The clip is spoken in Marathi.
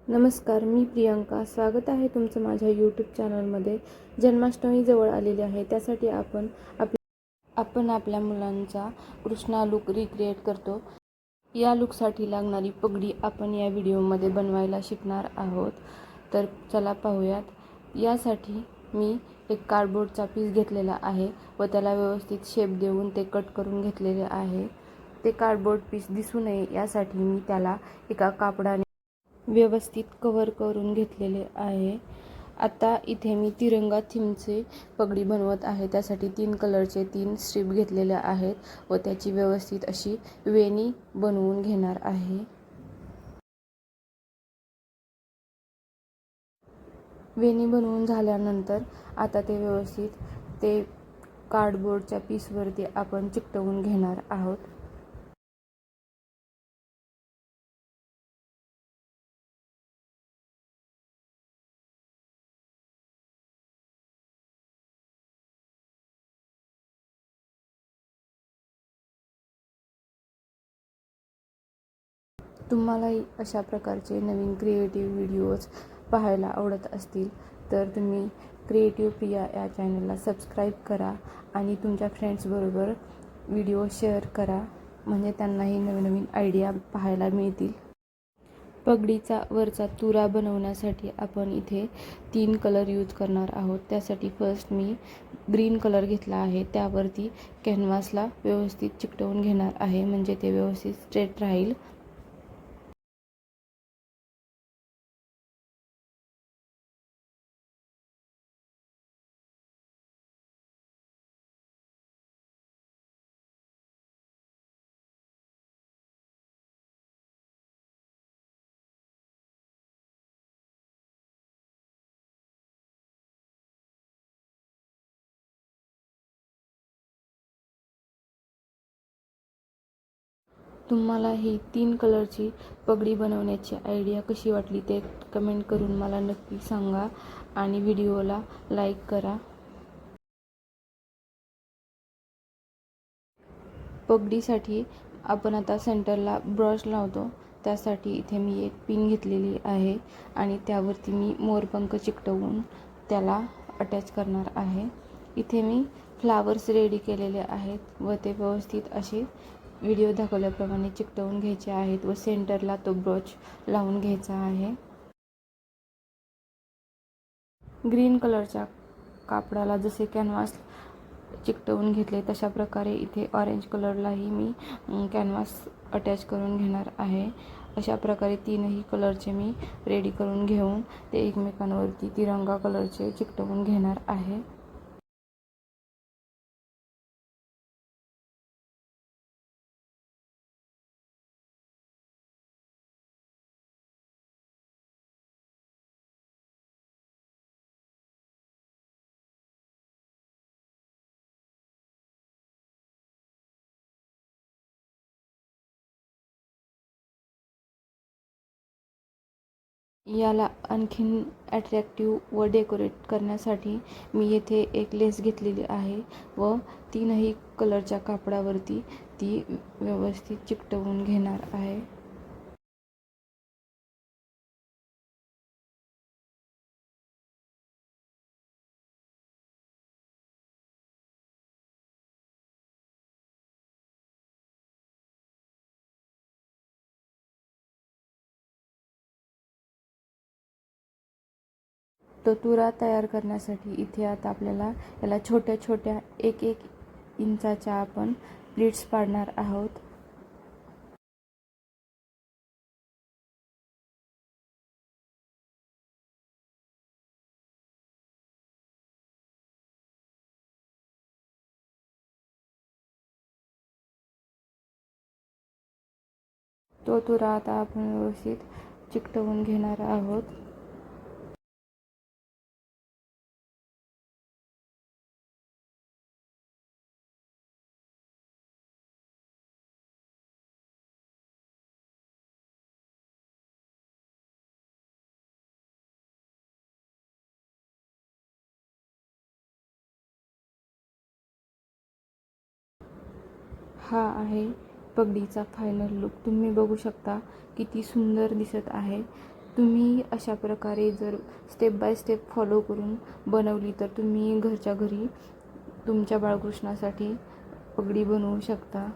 नमस्कार, मी प्रियंका. स्वागत आहे तुमचं माझ्या यूट्यूब चॅनलमध्ये. जन्माष्टमी जवळ आलेली आहे, त्यासाठी आपण आपल्या मुलांचा कृष्णा लूक रिक्रिएट करतो. या लूकसाठी लागणारी पगडी आपण या व्हिडिओमध्ये बनवायला शिकणार आहोत. तर चला पाहूयात. यासाठी मी एक कार्डबोर्डचा पीस घेतलेला आहे व त्याला व्यवस्थित शेप देऊन ते कट करून घेतलेले आहे. ते कार्डबोर्ड पीस दिसू नये यासाठी मी त्याला एका कापडाने व्यवस्थित कव्हर करून घेतलेले आहे. आता इथे मी तिरंगा थीमची पगडी बनवत आहे. त्यासाठी 3 कलरचे 3 स्ट्रीप घेतलेल्या आहेत व त्याची व्यवस्थित अशी वेणी बनवून घेणार आहे. वेणी बनवून झाल्यानंतर आता ते व्यवस्थित ते कार्डबोर्डच्या पीसवरती आपण चिकटवून घेणार आहोत. तुम्हालाही अशा प्रकारचे नवीन क्रिएटिव्ह व्हिडिओज पाहायला आवडत असतील तर तुम्ही क्रिएटिव्ह प्रिया या चॅनलला सबस्क्राईब करा आणि तुमच्या फ्रेंड्सबरोबर व्हिडिओ शेअर करा, म्हणजे त्यांनाही नवीन आयडिया पाहायला मिळतील. पगडीचा वरचा तुरा बनवण्यासाठी आपण इथे 3 कलर यूज करणार आहोत. त्यासाठी फर्स्ट मी ग्रीन कलर घेतला आहे, त्यावरती कॅनव्हासला व्यवस्थित चिकटवून घेणार आहे, म्हणजे ते व्यवस्थित स्ट्रेट राहील. तुम्हाला ही 3 कलरची पगडी बनवण्याची आयडिया कशी वाटली ते कमेंट करून मला नक्की सांगा आणि व्हिडिओला लाईक करा. पगडीसाठी आपण आता सेंटरला ब्रश लावतो. त्यासाठी इथे मी एक पिन घेतलेली आहे आणि त्यावरती मी मोरपंख चिकटवून त्याला अटॅच करणार आहे. इथे मी फ्लावर्स रेडी केलेले आहेत व ते व्यवस्थित असे व्हिडिओ दाखवल्याप्रमाणे चिकटवून घ्यायचे आहेत व सेंटरला तो ब्रश लावून घ्यायचा आहे. ग्रीन कलरच्या कापडाला जसे कॅनव्हास चिकटवून घेतले तशा प्रकारे इथे ऑरेंज कलरलाही मी कॅनव्हास अटॅच करून घेणार आहे. अशा प्रकारे 3ही कलरचे मी रेडी करून घेऊन ते एकमेकांवरती तिरंगा कलरचे चिकटवून घेणार आहे. याला आणखीन अट्रॅक्टिव्ह व डेकोरेट करण्यासाठी मी येथे एक लेस घेतलेली आहे व 3ही कलरच्या कापडावरती ती व्यवस्थित चिकटवून घेणार आहे. तो तुरा तयार करण्यासाठी इथे आता आपल्याला याला छोट्या छोट्या 1-1 इंचाच्या आपण प्लीट्स पाडणार आहोत. तो तुरा आता आपण व्यवस्थित चिकटवून घेणार आहोत. हा आहे पगडीचा फायनल लुक. तुम्ही बघू शकता किती सुंदर दिसत आहे. तुम्ही अशा प्रकारे जर स्टेप बाय स्टेप फॉलो करून बनवली तर तुम्ही घरच्या घरी तुमच्या बाळकृष्णासाठी पगडी बनवू शकता.